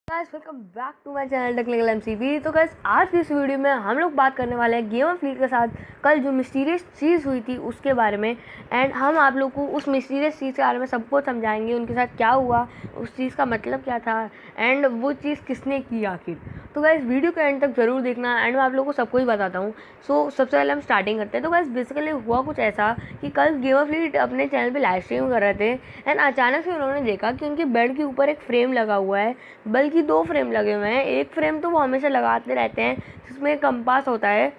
Guys welcome back to my channel technical MCB. तो guys आज की इस वीडियो में हम लोग बात करने वाले हैं गेम ऑफ फ्लीट के साथ कल जो मिस्टीरियस चीज़ हुई थी उसके बारे में। एंड हम आप लोग को उस मिस्टीरियस चीज़ के बारे में सबको समझाएंगे, उनके साथ क्या हुआ, उस चीज़ का मतलब क्या था एंड वो चीज़ किसने की आखिर। तो गाइस वीडियो के एंड तक ज़रूर देखना एंड मैं आप लोगों को सबको ही बताता हूँ। सो सबसे पहले हम स्टार्टिंग करते हैं। तो गाइस बेसिकली हुआ कुछ ऐसा कि कल गेम ऑफ फ्लीट अपने चैनल पे लाइव स्ट्रीम कर रहे थे एंड अचानक से उन्होंने देखा कि उनके बेड के ऊपर एक फ्रेम लगा हुआ है, बल्कि 2 फ्रेम लगे हुए हैं। एक फ्रेम तो वो हमेशा लगाते रहते हैं जिसमें कंपास होता है,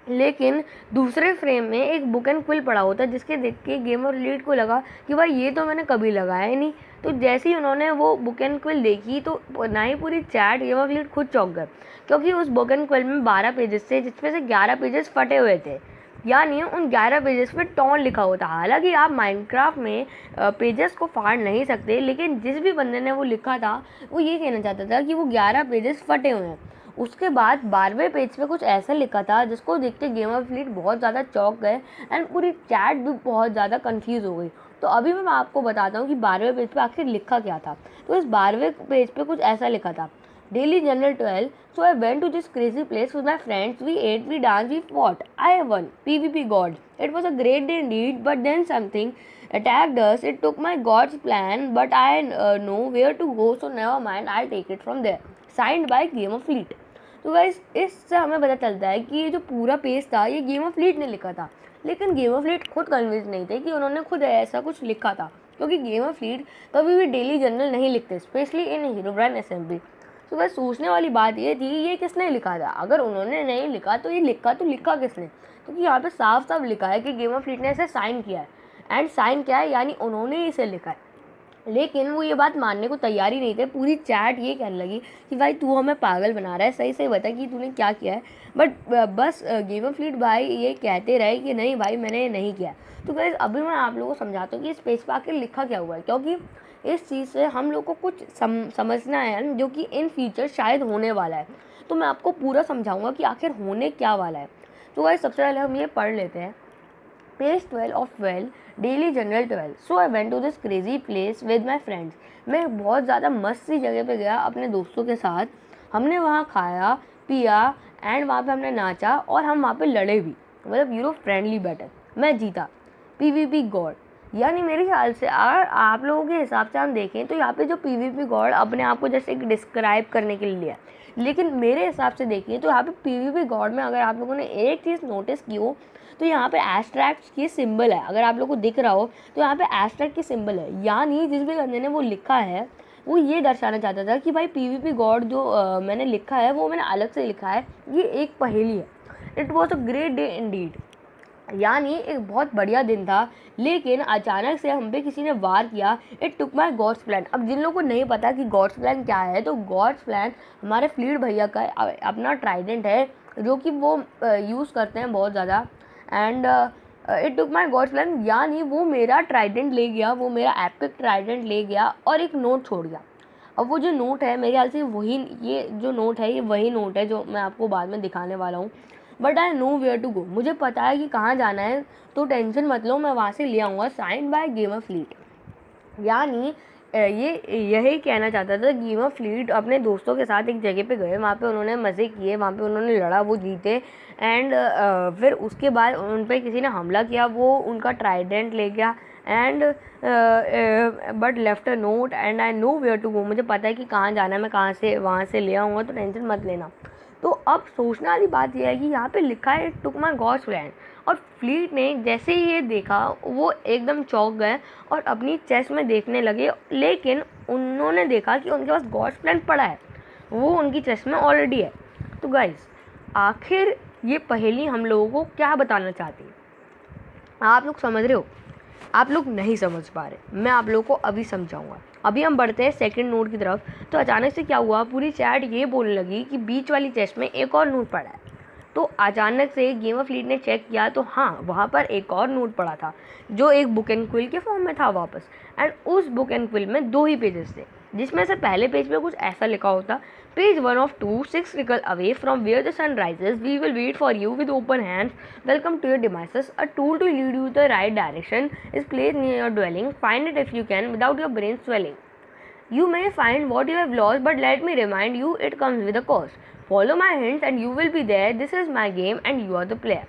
लेकिन दूसरे फ्रेम में एक बुक एंड क्विल पड़ा होता है जिसके देख के गेम ऑफ लीड को लगा कि भाई ये तो मैंने कभी लगाया ही नहीं। तो जैसे ही उन्होंने वो बुक एंड क्विल देखी तो ना ही पूरी चैट गेम ऑफ लीड खुद चौंक गए, क्योंकि उस बुक एंड क्विल में 12 पेजेस थे जिसमें से 11 पेजेस फटे हुए थे, यानी उन 11 पेजेस पे टॉन लिखा होता। हालांकि आप माइनक्राफ्ट में पेजेस को फाड़ नहीं सकते, लेकिन जिस भी बंदे ने वो लिखा था वो ये कहना चाहता था कि वो 11 पेजेस फटे हुए हैं। उसके बाद 12वें पेज पे कुछ ऐसा लिखा था जिसको देख के गेम ऑफ फ्लीट बहुत ज़्यादा चौंक गए एंड पूरी चैट भी बहुत ज़्यादा कंफ्यूज हो गई। तो अभी मैं आपको बताता हूँ कि 12वें पेज पे आखिर लिखा क्या था। तो इस 12वें पेज पे कुछ ऐसा लिखा था, Daily General 12. So I went to this crazy place with my friends. We ate, we danced, we fought. I won. PvP God. It was a great day indeed, but then something attacked us. It took my God's plan, but I know where to go, so never mind. I'll take it from there. Signed by Game of Fleet. तो guys इससे हमें पता चलता है कि ये जो पूरा पेज था ये गेम ऑफ फ्लीट ने लिखा था, लेकिन गेम ऑफ फ्लीट खुद कन्विंस नहीं थे कि उन्होंने खुद ऐसा कुछ लिखा था, क्योंकि गेम ऑफ फ्लीट कभी भी डेली जर्नल नहीं लिखते, स्पेशली इन हीरोब्राइन असेंबली। तो बस सोचने वाली बात ये थी ये किसने लिखा था। अगर उन्होंने नहीं लिखा तो ये लिखा किसने, क्योंकि यहाँ पे साफ साफ लिखा है कि गेम ऑफ फ्लीट ने इसे साइन किया है एंड साइन किया है यानी उन्होंने इसे लिखा है। लेकिन वो ये बात मानने को तैयार ही नहीं थे। पूरी चैट ये कहने लगी कि भाई तू हमें पागल बना रहा है, सही सही बता कि तूने क्या किया है। बट बस गेम ऑफ फ्लीट भाई ये कहते रहे कि नहीं भाई मैंने ये नहीं किया। तो गाइस अभी मैं आप लोगों को समझाता हूँ कि इस पेज पर आकर लिखा क्या हुआ है, क्योंकि इस चीज़ से हम लोग को कुछ समझना है जो कि इन फ्यूचर शायद होने वाला है। तो मैं आपको पूरा समझाऊंगा कि आखिर होने क्या वाला है। तो गाइस सबसे पहले हम ये पढ़ लेते हैं। Page 12 of 12, Daily General 12. So I went to this crazy place with my friends. मैं बहुत ज़्यादा मस्त सी जगह पे गया अपने दोस्तों के साथ। हमने वहाँ खाया पिया एंड वहाँ पे हमने नाचा और हम वहाँ पे लड़े भी, मतलब फ्रेंडली बैटल। मैं जीता। PvP गॉड, यानी मेरे ख्याल से अगर आप लोगों के हिसाब से हम देखें तो यहाँ पे जो PvP गॉड अपने आप को जैसे एक डिस्क्राइब करने के लिए है, लेकिन मेरे हिसाब से देखिए तो यहाँ पे PvP गॉड में अगर आप लोगों ने एक चीज़ नोटिस की हो तो यहाँ पे एस्ट्रैक्ट की सिंबल है। अगर आप लोगों को दिख रहा हो तो यहाँ पे एस्ट्रैक्ट की सिंबल है, यानी जिस भी बंदे ने वो लिखा है वो ये दर्शाना चाहता था कि भाई PvP गॉड जो मैंने लिखा है वो मैंने अलग से लिखा है, ये एक पहेली है। It was a great day Indeed, यानी एक बहुत बढ़िया दिन था, लेकिन अचानक से हम पे किसी ने वार किया। It took my God's plan. अब जिन लोगों को नहीं पता कि गॉड्स प्लान क्या है, तो गॉड्स प्लान हमारे फ्लीट भैया का अपना ट्राइडेंट है जो कि वो यूज़ करते हैं बहुत ज़्यादा। And it took my God's plan, यानी वो मेरा ट्राइडेंट ले गया, वो मेरा एपिक ट्राइडेंट ले गया और एक नोट छोड़ गया। अब वो जो नोट है मेरे ख्याल से वही, ये जो नोट है ये वही नोट है जो मैं आपको बाद में दिखाने वाला हूँ। But I know where to go, मुझे पता है कि कहाँ जाना है, तो टेंशन मत लो, मैं वहाँ से ले आऊँगा। Sign by game of fleet, यानी ये यही कहना चाहता था। गेम ऑफ फ्लीट अपने दोस्तों के साथ एक जगह पे गए, वहाँ पे उन्होंने मज़े किए, वहाँ पे उन्होंने लड़ा, वो जीते एंड फिर उसके बाद उन पर किसी ने हमला किया, वो उनका ट्राइडेंट ले गया and but left a note and I know where to go. मुझे पता है कि कहाँ जाना है, मैं कहाँ से वहाँ से ले आऊँगा, तो टेंशन मत लेना। तो अब सोचने वाली बात यह है कि यहाँ पे लिखा है टुक माई गॉड्स प्लान, और फ्लीट ने जैसे ही ये देखा वो एकदम चौंक गए और अपनी चेस्ट में देखने लगे, लेकिन उन्होंने देखा कि उनके पास गॉड्स प्लान पड़ा है, वो उनकी चेस्ट में ऑलरेडी है। तो गाइस आखिर ये पहेली हम लोगों को क्या बताना चाहती है, आप लोग समझ रहे हो? आप लोग नहीं समझ पा रहे, मैं आप लोगों को अभी समझाऊंगा। अभी हम बढ़ते हैं सेकंड नोट की तरफ। तो अचानक से क्या हुआ, पूरी चैट ये बोलने लगी कि बीच वाली चेस्ट में एक और नोट पड़ा है। तो अचानक से गेम ऑफ फ्लीट ने चेक किया तो हाँ, वहाँ पर एक और नोट पड़ा था जो एक बुक एंड क्विल के फॉर्म में था वापस। एंड उस बुक एंड क्विल में 2 ही पेजेस थे, जिसमें से पहले पेज पे कुछ ऐसा लिखा होता, page 1 of 2, 6 trickle away from where the sun rises, we will wait for you with open hands, welcome to your devices, a tool to lead you the right direction is placed near your dwelling, find it if you can without your brain swelling। You may find what you have lost, but let me remind you, it comes with a cost. Follow my hints and you will be there. This is my game and you are the player.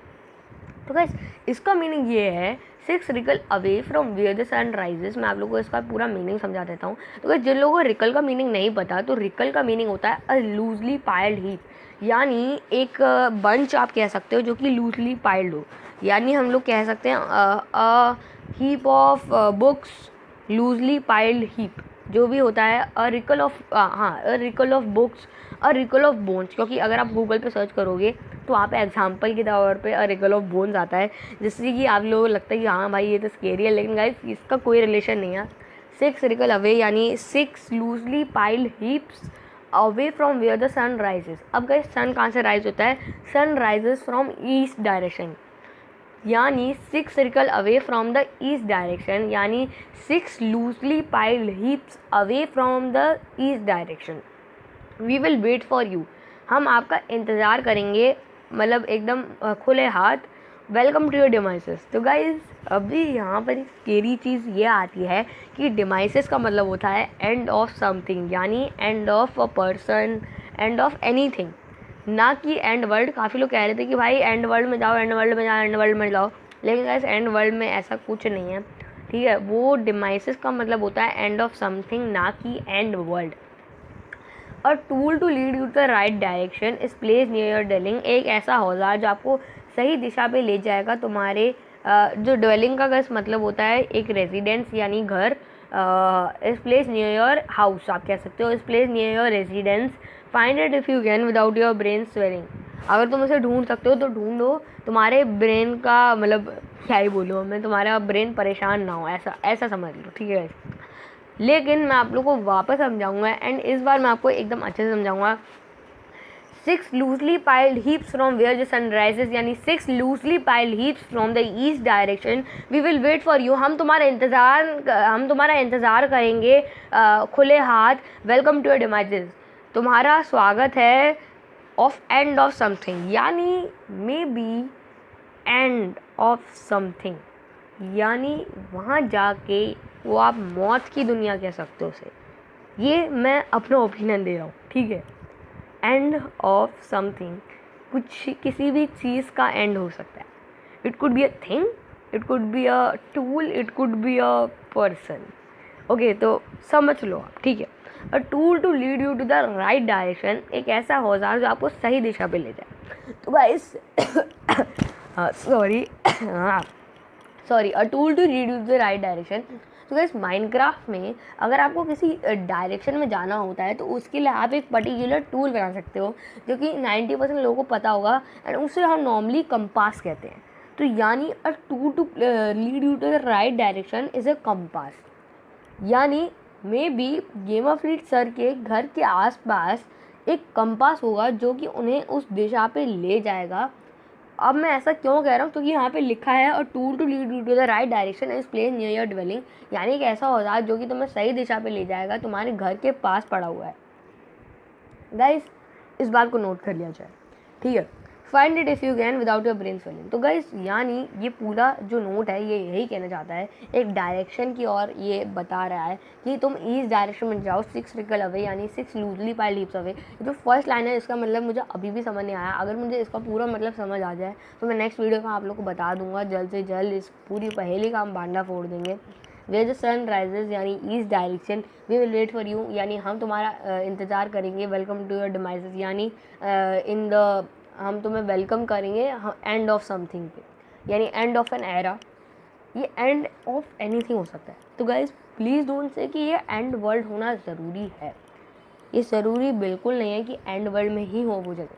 तो guys इसका meaning ये है, 6 rickle away from where the sun rises. मैं आप लोगों को इसका पूरा मीनिंग समझा देता हूँ। तो गाइस जिन लोगों को रिकल का मीनिंग नहीं पता, तो रिकल का मीनिंग होता है अ लूजली पाइल्ड हीप, यानी एक बंच आप कह सकते हो जो कि लूजली पाइल्ड हो। यानी हम लोग कह सकते हैं a heap of books, loosely piled heap जो भी होता है, a rickle of a rickle of books, a rickle of bones. क्योंकि अगर आप गूगल पे सर्च करोगे तो वहाँ पे एग्जाम्पल के तौर पे अ रिकल ऑफ बोन्स आता है, जिससे कि आप लोगों को लगता है कि हाँ भाई ये तो स्केरी है, लेकिन गाइस इसका कोई रिलेशन नहीं है। 6 रिकल अवे यानी 6 loosely piled heaps away from where the sun rises. अब गाइस सन कहाँ से राइज होता है? Sun rises from east direction, यानी 6 circle away from the east direction, यानी 6 loosely piled heaps away from the east direction. We will wait for you, हम आपका इंतज़ार करेंगे, मतलब एकदम खुले हाथ। Welcome to your demises. तो गाइज अभी यहाँ पर एक स्केरी चीज़ ये आती है कि डिमाइसेस का मतलब होता है एंड ऑफ समथिंग, यानी end of a person, end of anything, ना कि एंड वर्ल्ड। काफ़ी लोग कह रहे थे कि भाई एंड वर्ल्ड में जाओ, एंड वर्ल्ड में जाओ, एंड वर्ल्ड में जाओ, लेकिन गाइस एंड वर्ल्ड में ऐसा कुछ नहीं है, ठीक है। वो डिमाइसेस का मतलब होता है एंड ऑफ समथिंग, ना कि एंड वर्ल्ड। और tool to lead you the right direction is place near your dwelling, एक ऐसा औजार जो आपको सही दिशा पे ले जाएगा तुम्हारे जो ड्वेलिंग का गैस मतलब होता है एक रेजिडेंस यानी घर। इस प्लेस नियर योर हाउस आप कह सकते हो, इस place near your residence. Find it if you can without your brain swelling, अगर तुम उसे ढूंढ सकते हो तो ढूंढो, तुम्हारे ब्रेन का मतलब क्या ही बोलूँ मैं, तुम्हारा ब्रेन परेशान ना हो, ऐसा समझ लो, ठीक है। लेकिन मैं आप लोगों को वापस समझाऊंगा, एंड इस बार मैं आपको एकदम अच्छे से समझाऊंगा। 6 loosely piled heaps from where the sun rises, यानी 6 loosely piled heaps from the east direction. We will wait for you, हम तुम्हारा इंतज़ार करेंगे खुले हाथ। वेलकम टू योर डिमाइसेस, तुम्हारा स्वागत है। ऑफ एंड ऑफ समथिंग, यानी may B end of something, यानी वहाँ जाके वो आप मौत की दुनिया कह सकते हो उसे। ये मैं अपना ओपिनियन दे रहा हूँ, ठीक है। एंड ऑफ समथिंग, कुछ किसी भी चीज़ का एंड हो सकता है। It could be a thing, it could be a tool, it could be a person. Okay, तो समझ लो आप, ठीक है। A tool to lead you to the right direction, एक ऐसा औजार जो आपको सही दिशा पे ले जाए। तो guys sorry a tool to lead you to the right direction. तो गाइस माइनक्राफ्ट में अगर आपको किसी डायरेक्शन में जाना होता है तो उसके लिए आप एक पर्टिकुलर टूल बना सकते हो, जो कि 90% लोगों को पता होगा, एंड उसे हम नॉर्मली कंपास कहते हैं। तो यानी a tool to lead you to the right direction is a compass, यानी may be game of fleet sir के घर के आसपास एक कंपास होगा जो कि उन्हें उस दिशा पे ले जाएगा। अब मैं ऐसा क्यों कह रहा हूँ, क्योंकि यहाँ पे लिखा है और tool to lead you to the right direction is place near your dwelling, यानी एक ऐसा औजार जो कि तुम्हें सही दिशा पे ले जाएगा, तुम्हारे घर के पास पड़ा हुआ है। गाइस इस बात को नोट कर लिया जाए, ठीक है। Find it if you can without your brain swelling. तो गाइस यानी ये पूरा जो नोट है ये यही कहना चाहता है, एक डायरेक्शन की और ये बता रहा है कि तुम ईस्ट डायरेक्शन में जाओ, 6 रिकल अवे यानी 6 लूजली पाइल्ड हीप्स अवे। जो फर्स्ट लाइन है इसका मतलब मुझे अभी भी समझ नहीं आया। अगर मुझे इसका पूरा मतलब समझ आ जाए तो मैं नेक्स्ट वीडियो में आप लोग को बता दूंगा जल्द से जल्द। इस पूरी पहेली का हम बांधा फोड़ देंगे। वेयर द सन राइजेस यानी east direction, we will wait for you यानी हम तुम्हारा इंतज़ार करेंगे। वेलकम टू योर डिमाइसेस यानी इन द हम तुम्हें वेलकम करेंगे एंड ऑफ समथिंग पे, यानी एंड ऑफ एन एरा। ये एंड ऑफ एनीथिंग हो सकता है। तो गाइज प्लीज़ डोंट से कि ये एंड वर्ल्ड होना ज़रूरी है। ये ज़रूरी बिल्कुल नहीं है कि एंड वर्ल्ड में ही हो वो जगह,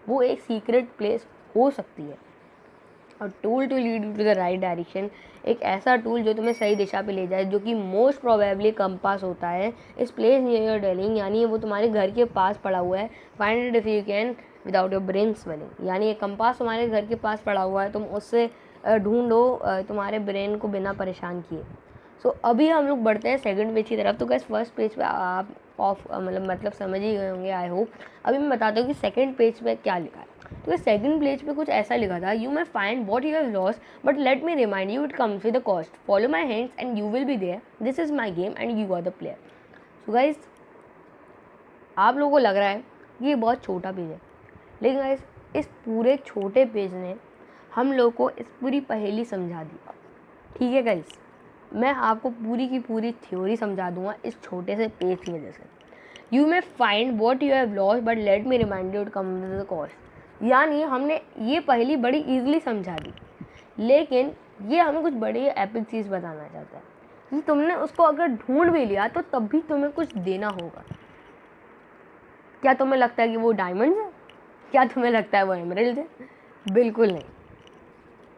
वो एक सीक्रेट प्लेस हो सकती है। और tool to lead you to the right direction, एक ऐसा टूल जो तुम्हें सही दिशा पे ले जाए, जो कि मोस्ट प्रोबेबली कंपास होता है। इस प्लेस नियर योर डेलिंग, यानी वो तुम्हारे घर के पास पड़ा हुआ है। Find it if you can without your brain swelling, यानी एक कंपास तुम्हारे घर के पास पड़ा हुआ है, तुम उससे ढूंढो तुम्हारे ब्रेन को बिना परेशान किए। सो अभी हम लोग बढ़ते हैं सेकंड पेज की तरफ। तो गैस फर्स्ट पेज पे आप मतलब समझ ही गए होंगे आई होप। अभी मैं बताता हूँ कि सेकंड पेज पे क्या लिखा है। तो सेकंड पेज पे कुछ ऐसा लिखा था, you may find what you have lost but let me remind you it comes with a cost. Follow my hands and you will be there. This is my game and you are the player. So guys, आप लोगों को लग रहा है कि ये बहुत छोटा पेज है, लेकिन गाइस इस पूरे छोटे पेज ने हम लोग को इस पूरी पहेली समझा दी। ठीक है गाइस, मैं आपको पूरी की पूरी थ्योरी समझा दूंगा इस छोटे से पेज की वजह से। You may find what you have lost but let me remind you it come with the cost. यानी हमने ये पहेली बड़ी ईजिली समझा दी, लेकिन ये हमें कुछ बड़ी एपिक चीज़ बताना चाहता है कि तुमने उसको अगर ढूंढ भी लिया तो तब भी तुम्हें कुछ देना होगा। क्या तुम्हें लगता है कि वो डायमंड्स है? क्या तुम्हें लगता है वो एमरल्ड है? बिल्कुल नहीं।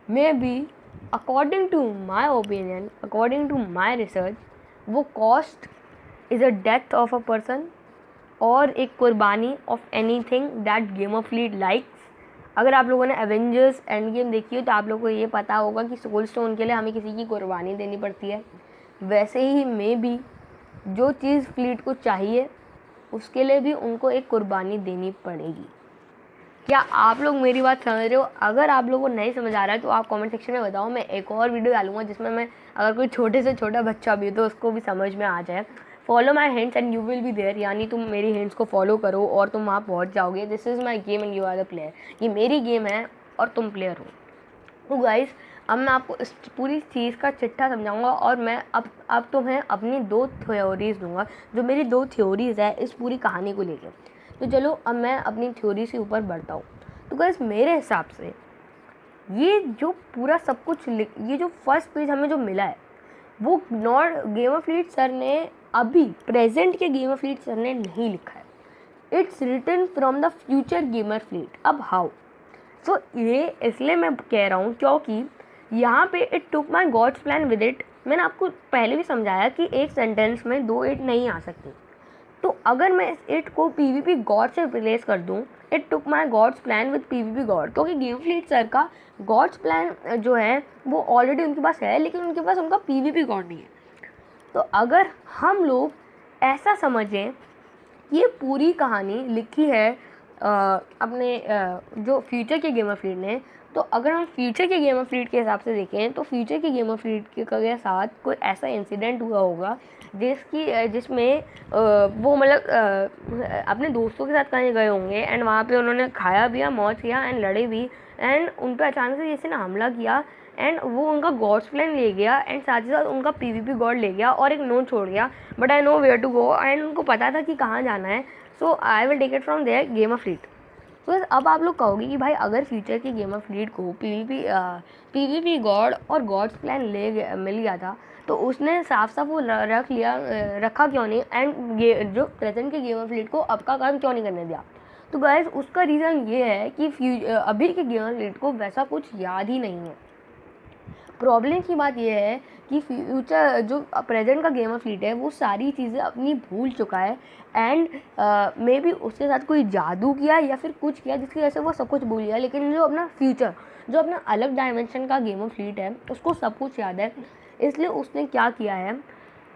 May be according to my opinion, according to my research, वो cost is a death of a person और एक कुर्बानी of anything that game of fleet likes. अगर आप लोगों ने एवेंजर्स एंड गेम देखी हो तो आप लोगों को ये पता होगा कि सोल स्टोन के लिए हमें किसी की कुर्बानी देनी पड़ती है। वैसे ही मे बी जो चीज़ फ्लीट को चाहिए उसके लिए भी उनको एक कुर्बानी देनी पड़ेगी। क्या आप लोग मेरी बात समझ रहे हो? अगर आप लोगों को नहीं समझ आ रहा है तो आप कमेंट सेक्शन में बताओ, मैं एक और वीडियो डालूंगा जिसमें मैं अगर कोई छोटे से छोटा बच्चा भी हो तो उसको भी समझ में आ जाए। Follow my hints and you will be there, यानी तुम मेरी हिंट्स को फॉलो करो और तुम वहाँ पहुँच जाओगे। This is my game and you are the player. ये मेरी गेम है और तुम प्लेयर हो। तो गाइस, अब मैं आपको इस पूरी चीज़ का चिट्ठा समझाऊंगा और मैं अब तुम्हें अपनी 2 थ्योरीज दूंगा, जो मेरी 2 थ्योरीज है इस पूरी कहानी को लेकर। तो चलो अब मैं अपनी थ्योरी से ऊपर बढ़ता हूँ। तो गाइस, मेरे हिसाब से ये जो पूरा सब कुछ ये जो फर्स्ट पेज हमें जो मिला है वो not game of fleet sir ने अभी प्रेजेंट के गेम ऑफ फ्लीट सर ने नहीं लिखा है। It's written from the future Gamer Fleet. अब हाउ? सो ये इसलिए मैं कह रहा हूँ क्योंकि यहाँ पे it took my God's plan with it. मैंने आपको पहले भी समझाया कि एक सेंटेंस में 2 इट नहीं आ सकती। तो अगर मैं इस इट को पीवीपी गॉड से रिप्लेस कर दूँ, it took my God's plan with PvP god, क्योंकि गेम फ्लीट सर का गॉड्स प्लान जो है वो ऑलरेडी उनके पास है, लेकिन उनके पास उनका पीवीपी गॉड नहीं है। तो अगर हम लोग ऐसा समझें, ये पूरी कहानी लिखी है अपने जो फ्यूचर के गेम ऑफ फ्लीट ने, तो अगर हम फ्यूचर के गेम ऑफ फ्लीट के हिसाब से देखें तो फ्यूचर के गेम ऑफ फ्लीट के साथ कोई ऐसा इंसिडेंट हुआ होगा जिसमें वो मतलब अपने दोस्तों के साथ कहीं गए होंगे एंड वहाँ पे उन्होंने खाया पिया, मौज किया एंड लड़े भी, एंड उन पर अचानक से किसी ने हमला किया एंड वो उनका गॉड्स प्लान ले गया एंड साथ ही साथ उनका पीवीपी गॉड ले गया और एक नोट छोड़ गया, but I know where to go, and उनको पता था कि कहाँ जाना है। So I will take it from there game of fleet. तो अब आप लोग कहोगे कि भाई अगर फ्यूचर के गेम ऑफ फ्लीट को पीवीपी गॉड और गॉड्स प्लान मिल गया था तो उसने साफ साफ वो रखा क्यों नहीं, एंड जो प्रेजेंट के गेम ऑफ फ्लीट को अब का काम क्यों नहीं करने दिया? तो गाइस, उसका रीज़न ये है कि अभी के गेम ऑफ फ्लीट को वैसा कुछ याद ही नहीं है। प्रॉब्लम की बात यह है कि फ्यूचर जो प्रेजेंट का गेम ऑफ फ्लीट है वो सारी चीज़ें अपनी भूल चुका है एंड मे बी उसके साथ कोई जादू किया या फिर कुछ किया जिसकी वजह से वो सब कुछ भूल गया, लेकिन जो अपना फ्यूचर, जो अपना अलग डायमेंशन का गेम ऑफ फ्लीट है उसको सब कुछ याद है। इसलिए उसने क्या किया है,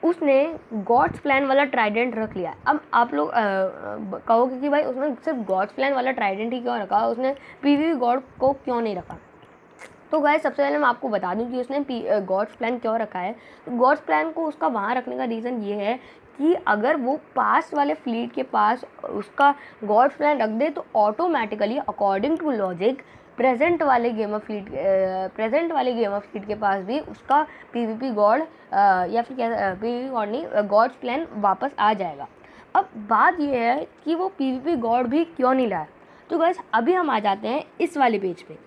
उसने गॉड्स प्लान वाला ट्राइडेंट रख लिया। अब आप लोग कहोगे कि भाई उसने सिर्फ गॉड्स प्लान वाला ट्राइडेंट ही क्यों रखा, उसने पीवी गॉड को क्यों नहीं रखा? तो गाइस, सबसे पहले मैं आपको बता दूं कि उसने गॉड्स प्लान क्यों रखा है। तो गॉड्स प्लान को उसका वहाँ रखने का रीज़न ये है कि अगर वो पास्ट वाले फ्लीट के पास उसका गॉड्स प्लान रख दे तो automatically according to logic present वाले गेम ऑफ फ्लीट के पास भी उसका पीवीपी गॉड या फिर क्या पीवीपी गॉड नहीं गॉड्स प्लान वापस आ जाएगा। अब बात ये है कि वो पीवीपी गॉड भी क्यों नहीं लाया। तो गाइस, अभी हम आ जाते हैं इस वाले पेज पे।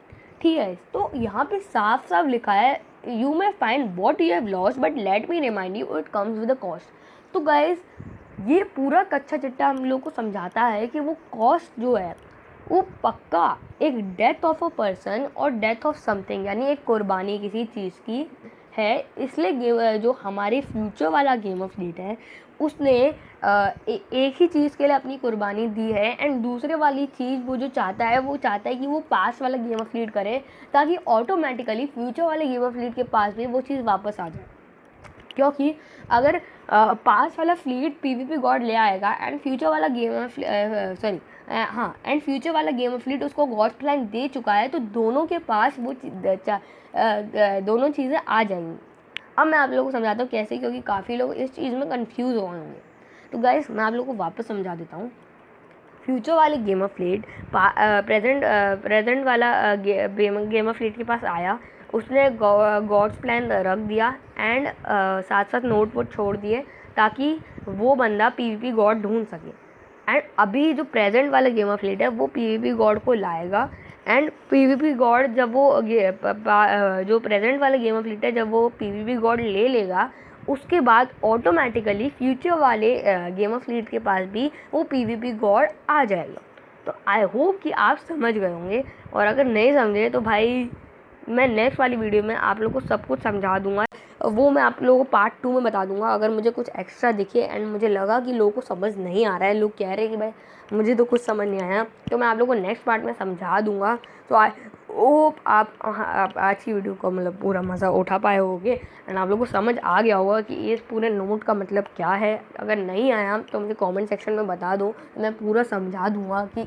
ठीक है, तो यहाँ पे साफ साफ लिखा है you may find what you have lost but let me remind you it comes with a cost. तो गाइस, ये पूरा कच्चा चिट्टा हम लोग को समझाता है कि वो कॉस्ट जो है वो पक्का एक डेथ ऑफ अ पर्सन और डेथ ऑफ समथिंग, यानी एक कुर्बानी किसी चीज़ की है। इसलिए जो हमारे फ्यूचर वाला गेम ऑफ फ्लीट है उसने एक ही चीज़ के लिए अपनी कुर्बानी दी है, एंड दूसरे वाली चीज़ वो जो चाहता है वो चाहता है कि वो पास वाला गेम ऑफ फ्लीट करे ताकि ऑटोमेटिकली फ्यूचर वाले गेम ऑफ फ्लीट के पास भी वो चीज़ वापस आ जाए। क्योंकि अगर पास वाला फ्लीट पीवीपी गॉड ले आएगा एंड फ्यूचर वाला गेम ऑफ फ्लीट उसको गॉड प्लान दे चुका है, तो दोनों के पास वो दोनों चीज़ें आ जाएंगी। अब मैं आप लोगों को समझाता हूँ कैसे, क्योंकि काफ़ी लोग इस चीज़ में कंफ्यूज हो गए होंगे। तो गाइस मैं आप लोगों को वापस समझा देता हूँ। फ्यूचर वाले गेमर फ्लीट प्रेजेंट वाला गेमर फ्लीट के पास आया, उसने गॉड्स प्लान रख दिया एंड साथ साथ नोट वोट छोड़ दिए ताकि वो बंदा पीवीपी गॉड ढूंढ सके। एंड अभी जो प्रेजेंट वाला गेमर फ्लीट है वो पीवीपी गॉड को लाएगा एंड पीवीपी गॉड जब वो जो प्रेजेंट वाला गेमर फ्लीट है जब वो पीवीपी गॉड ले लेगा, उसके बाद ऑटोमेटिकली फ्यूचर वाले गेमर फ्लीट के पास भी वो पीवीपी गॉड आ जाएगा। तो आई होप कि आप समझ गए होंगे, और अगर नहीं समझे तो भाई मैं नेक्स्ट वाली वीडियो में आप लोगों को सब कुछ समझा दूंगा। वो मैं आप लोगों को पार्ट 2 में बता दूंगा। अगर मुझे कुछ एक्स्ट्रा दिखे एंड मुझे लगा कि लोगों को समझ नहीं आ रहा है, लोग कह रहे हैं कि भाई मुझे तो कुछ समझ नहीं आया, तो मैं आप लोगों को नेक्स्ट पार्ट में समझा दूंगा। तो आई होप आप आज की वीडियो को मतलब पूरा मज़ा उठा पाए होगे एंड आप लोगों को समझ आ गया होगा कि इस पूरे नोट का मतलब क्या है। अगर नहीं आया तो मुझे कमेंट सेक्शन में बता दो, मैं पूरा समझा दूंगा कि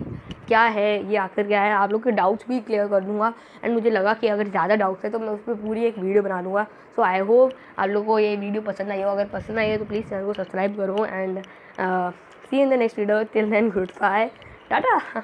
क्या है ये, आखिर क्या है। आप लोग के डाउट्स भी क्लियर कर दूंगा एंड मुझे लगा कि अगर ज़्यादा डाउट्स है तो मैं उस पर पूरी एक वीडियो बना दूंगा। सो आई होप आप लोगों को ये वीडियो पसंद आई हो। अगर पसंद आई है तो प्लीज़ चैनल को सब्सक्राइब करो and see in the next video. Till then good bye, Tata.